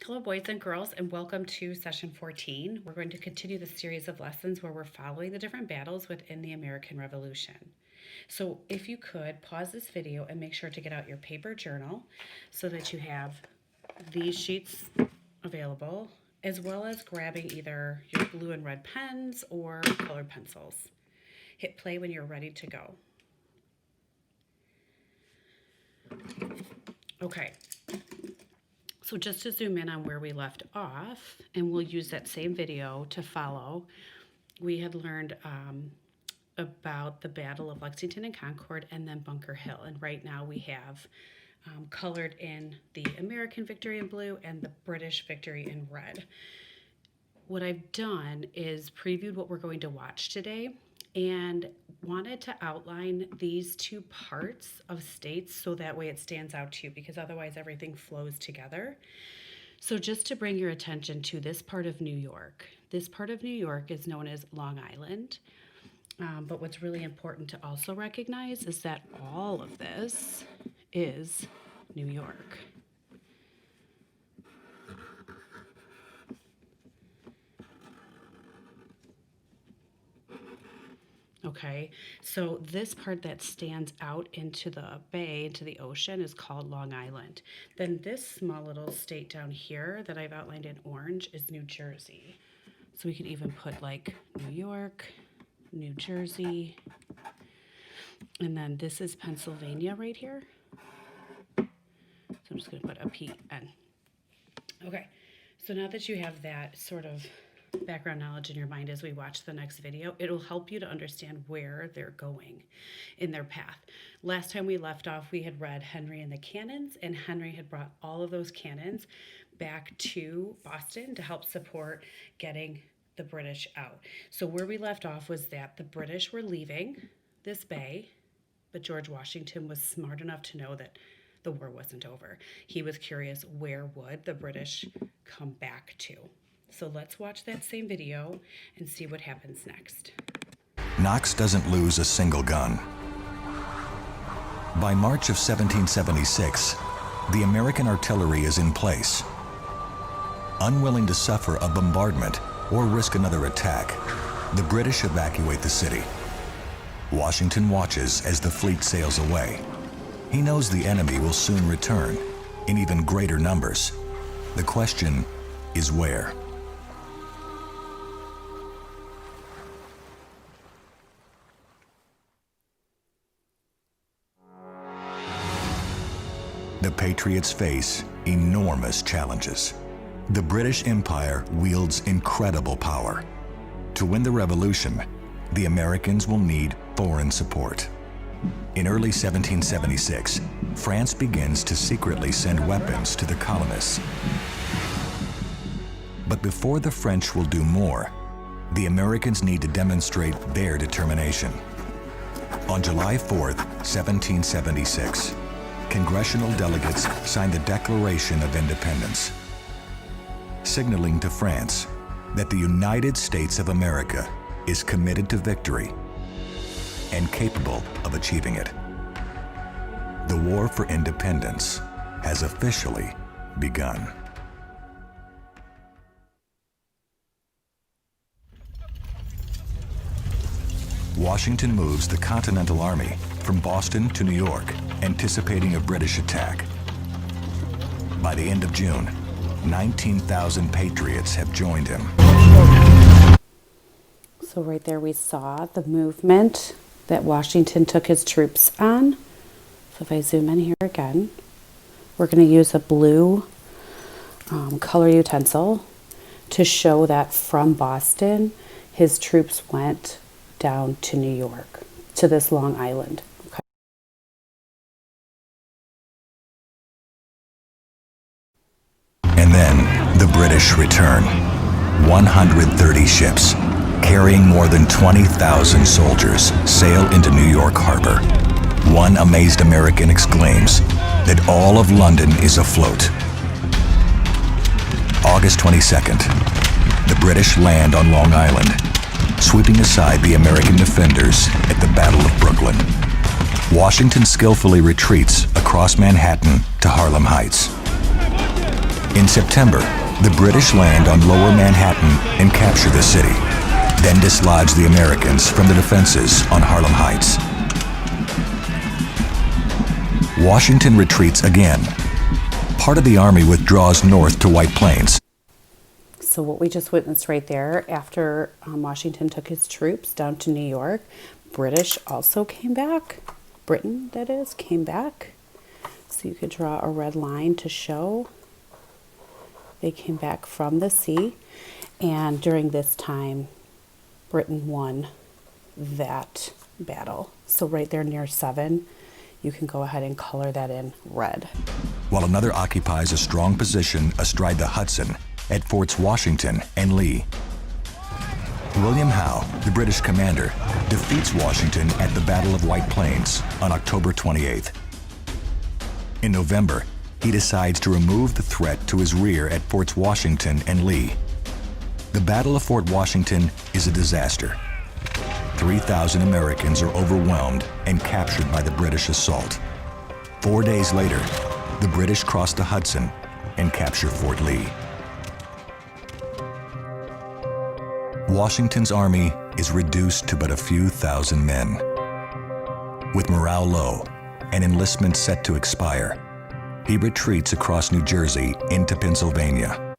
Hello, boys and girls, and welcome to session 14. We're going to continue the series of lessons where we're following the different battles within the American Revolution. So if you could, pause this video and make sure to get out your paper journal so that you have these sheets available, as well as grabbing either your blue and red pens or colored pencils. Hit play when you're ready to go. Okay. So just to zoom in on where we left off, and we'll use that same video to follow, we had learned about the Battle of Lexington and Concord and then Bunker Hill. And right now we have colored in the American victory in blue and the British victory in red. What I've done is previewed what we're going to watch today and wanted to outline these two parts of states so that way it stands out to you, because otherwise everything flows together. So just to bring your attention to this part of New York. This part of New York is known as Long Island. But what's really important to also recognize is that all of this is New York. Okay, so this part that stands out into the bay, into the ocean, is called Long Island. Then this small little state down here that I've outlined in orange is New Jersey. So we could even put like New York, New Jersey, and then this is Pennsylvania right here. So I'm just going to put a PN. Okay, so now that you have that sort of background knowledge in your mind as we watch the next video, it'll help you to understand where they're going in their path. Last time we left off, we had read Henry and the Cannons, and Henry had brought all of those cannons back to Boston to help support getting the British out. So where we left off was that the British were leaving this bay, but George Washington was smart enough to know that the war wasn't over. He was curious, where would the British come back to? So let's watch that same video and see what happens next. Knox doesn't lose a single gun. By March of 1776, the American artillery is in place. Unwilling to suffer a bombardment or risk another attack, the British evacuate the city. Washington watches as the fleet sails away. He knows the enemy will soon return in even greater numbers. The question is where? The Patriots face enormous challenges. The British Empire wields incredible power. To win the revolution, the Americans will need foreign support. In early 1776, France begins to secretly send weapons to the colonists. But before the French will do more, the Americans need to demonstrate their determination. On July 4th, 1776, congressional delegates signed the Declaration of Independence, signaling to France that the United States of America is committed to victory and capable of achieving it. The war for independence has officially begun. Washington moves the Continental Army from Boston to New York, anticipating a British attack. By the end of June, 19,000 patriots have joined him. So right there we saw the movement that Washington took his troops on. So if I zoom in here again, we're going to use a blue color utensil to show that from Boston, his troops went down to New York, to this Long Island. Okay. And then the British return. 130 ships, carrying more than 20,000 soldiers, sail into New York Harbor. One amazed American exclaims that all of London is afloat. August 22nd, the British land on Long Island, sweeping aside the American defenders at the Battle of Brooklyn. Washington skillfully retreats across Manhattan to Harlem Heights. In September, The British land on lower Manhattan and capture the city, then dislodge the Americans from the defenses on Harlem Heights. Washington retreats again. Part of the army withdraws north to White Plains. So what we just witnessed right there, after Washington took his troops down to New York, British also came back. Britain, that is, came back. So you could draw a red line to show they came back from the sea. And during this time, Britain won that battle. So right there near 7, you can go ahead and color that in red. While another occupies a strong position astride the Hudson at Forts Washington and Lee. William Howe, the British commander, defeats Washington at the Battle of White Plains on October 28th. In November, he decides to remove the threat to his rear at Forts Washington and Lee. The Battle of Fort Washington is a disaster. 3,000 Americans are overwhelmed and captured by the British assault. 4 days later, the British cross the Hudson and capture Fort Lee. Washington's army is reduced to but a few thousand men. With morale low and enlistment set to expire, he retreats across New Jersey into Pennsylvania.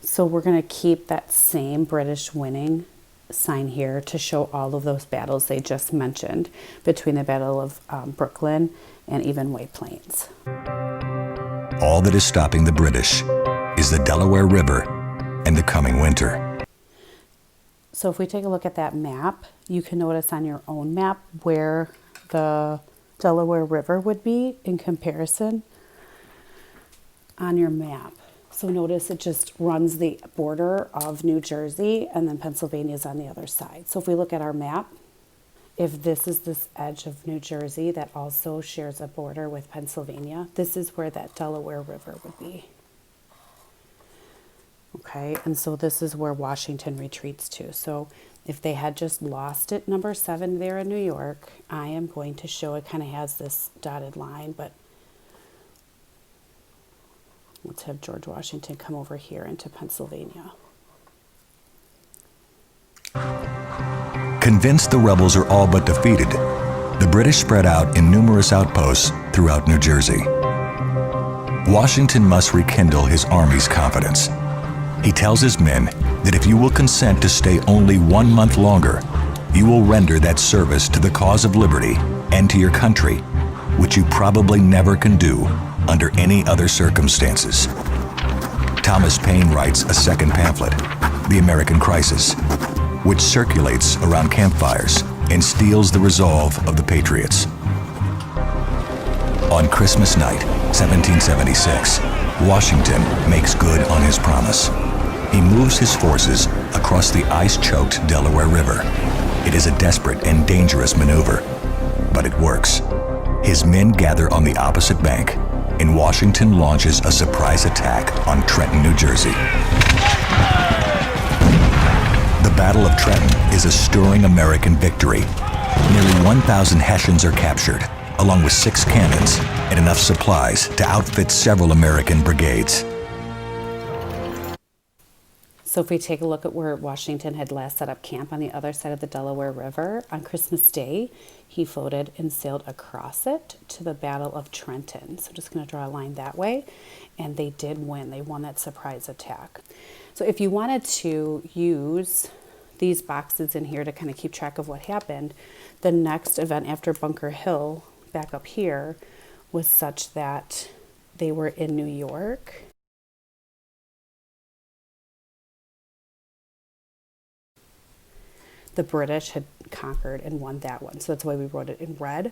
So we're going to keep that same British winning sign here to show all of those battles they just mentioned between the Battle of Brooklyn and even White Plains. All that is stopping the British is the Delaware River and the coming winter. So if we take a look at that map, you can notice on your own map where the Delaware River would be in comparison on your map. So notice it just runs the border of New Jersey, and then Pennsylvania is on the other side. So if we look at our map, if this is this edge of New Jersey that also shares a border with Pennsylvania, this is where that Delaware River would be. Okay, and so this is where Washington retreats to. So if they had just lost it, number 7 there in New York, I am going to show it kind of has this dotted line, but let's have George Washington come over here into Pennsylvania. Convinced the rebels are all but defeated, the British spread out in numerous outposts throughout New Jersey. Washington must rekindle his army's confidence. He tells his men that if you will consent to stay only 1 month longer, you will render that service to the cause of liberty and to your country, which you probably never can do under any other circumstances. Thomas Paine writes a second pamphlet, The American Crisis, which circulates around campfires and steals the resolve of the patriots. On Christmas night, 1776, Washington makes good on his promise. He moves his forces across the ice-choked Delaware River. It is a desperate and dangerous maneuver, but it works. His men gather on the opposite bank, and Washington launches a surprise attack on Trenton, New Jersey. The Battle of Trenton is a stirring American victory. Nearly 1,000 Hessians are captured, along with 6 cannons and enough supplies to outfit several American brigades. So if we take a look at where Washington had last set up camp on the other side of the Delaware River, on Christmas Day, he floated and sailed across it to the Battle of Trenton. So I'm just going to draw a line that way. And they did win. They won that surprise attack. So if you wanted to use these boxes in here to kind of keep track of what happened, the next event after Bunker Hill, back up here, was such that they were in New York. The British had conquered and won that one. So that's why we wrote it in red.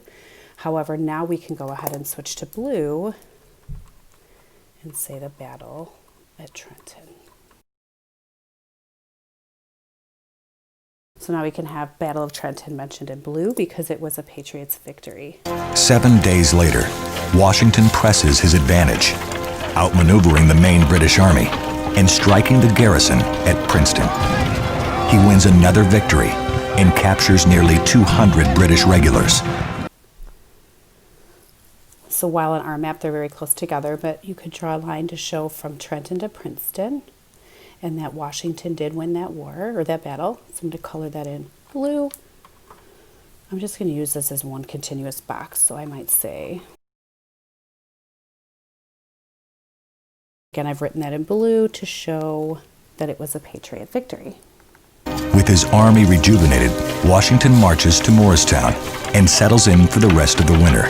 However, now we can go ahead and switch to blue and say the Battle at Trenton. So now we can have Battle of Trenton mentioned in blue because it was a Patriots' victory. 7 days later, Washington presses his advantage, outmaneuvering the main British army and striking the garrison at Princeton. He wins another victory and captures nearly 200 British regulars. So while on our map they're very close together, but you could draw a line to show from Trenton to Princeton, and that Washington did win that war, or that battle. So I'm going to color that in blue. I'm just going to use this as one continuous box, so I might say, again, I've written that in blue to show that it was a Patriot victory. With his army rejuvenated, Washington marches to Morristown and settles in for the rest of the winter.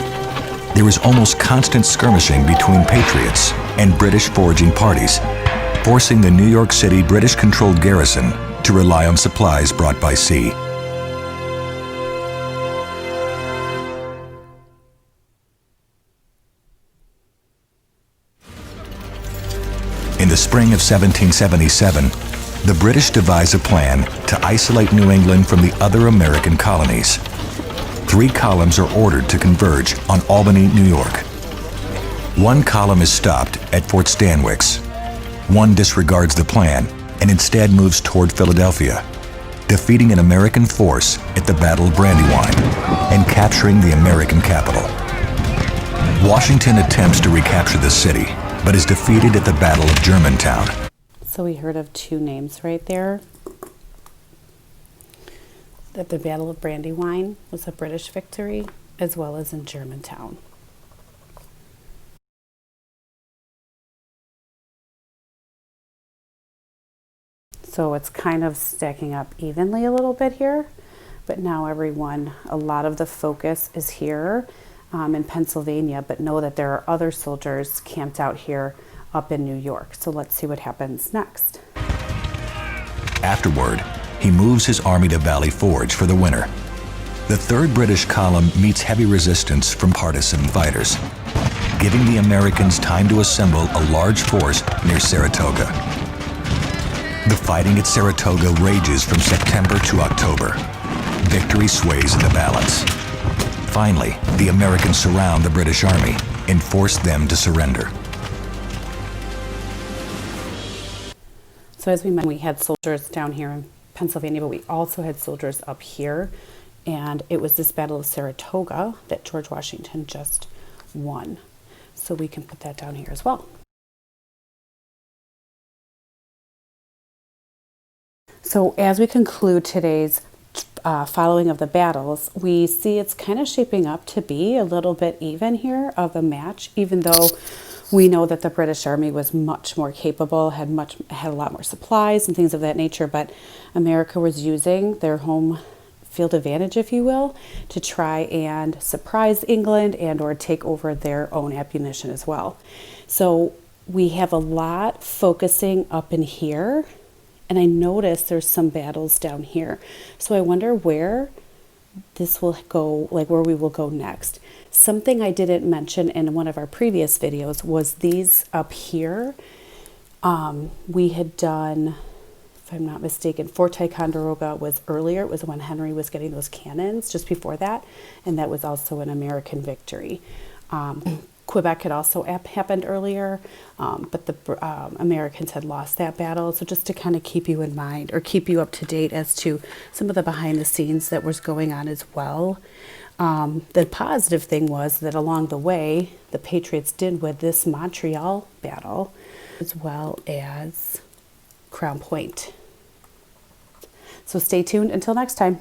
There is almost constant skirmishing between Patriots and British foraging parties, forcing the New York City British-controlled garrison to rely on supplies brought by sea. In the spring of 1777, the British devise a plan to isolate New England from the other American colonies. 3 columns are ordered to converge on Albany, New York. 1 column is stopped at Fort Stanwix. 1 disregards the plan and instead moves toward Philadelphia, defeating an American force at the Battle of Brandywine and capturing the American capital. Washington attempts to recapture the city, but is defeated at the Battle of Germantown. So we heard of 2 names right there. That the Battle of Brandywine was a British victory, as well as in Germantown. So it's kind of stacking up evenly a little bit here, but now everyone, a lot of the focus is here in Pennsylvania, but know that there are other soldiers camped out here up in New York. So let's see what happens next. Afterward, he moves his army to Valley Forge for the winter. The 3rd British column meets heavy resistance from partisan fighters, giving the Americans time to assemble a large force near Saratoga. The fighting at Saratoga rages from September to October. Victory sways in the balance. Finally, the Americans surround the British army and force them to surrender. So as we mentioned, we had soldiers down here in Pennsylvania, but we also had soldiers up here. And it was this Battle of Saratoga that George Washington just won. So we can put that down here as well. So as we conclude today's following of the battles, we see it's kind of shaping up to be a little bit even here of a match, even though we know that the British Army was much more capable, had a lot more supplies and things of that nature, but America was using their home field advantage, if you will, to try and surprise England and or take over their own ammunition as well. So we have a lot focusing up in here, and I noticed there's some battles down here. So I wonder where this will go, like where we will go next. Something I didn't mention in one of our previous videos was these up here. We had done, if I'm not mistaken, Fort Ticonderoga was earlier. It was when Henry was getting those cannons just before that, and that was also an American victory. Quebec had also happened earlier, but the Americans had lost that battle. So just to kind of keep you in mind or keep you up to date as to some of the behind the scenes that was going on as well. The positive thing was that along the way, the Patriots did win this Montreal battle as well as Crown Point. So stay tuned until next time.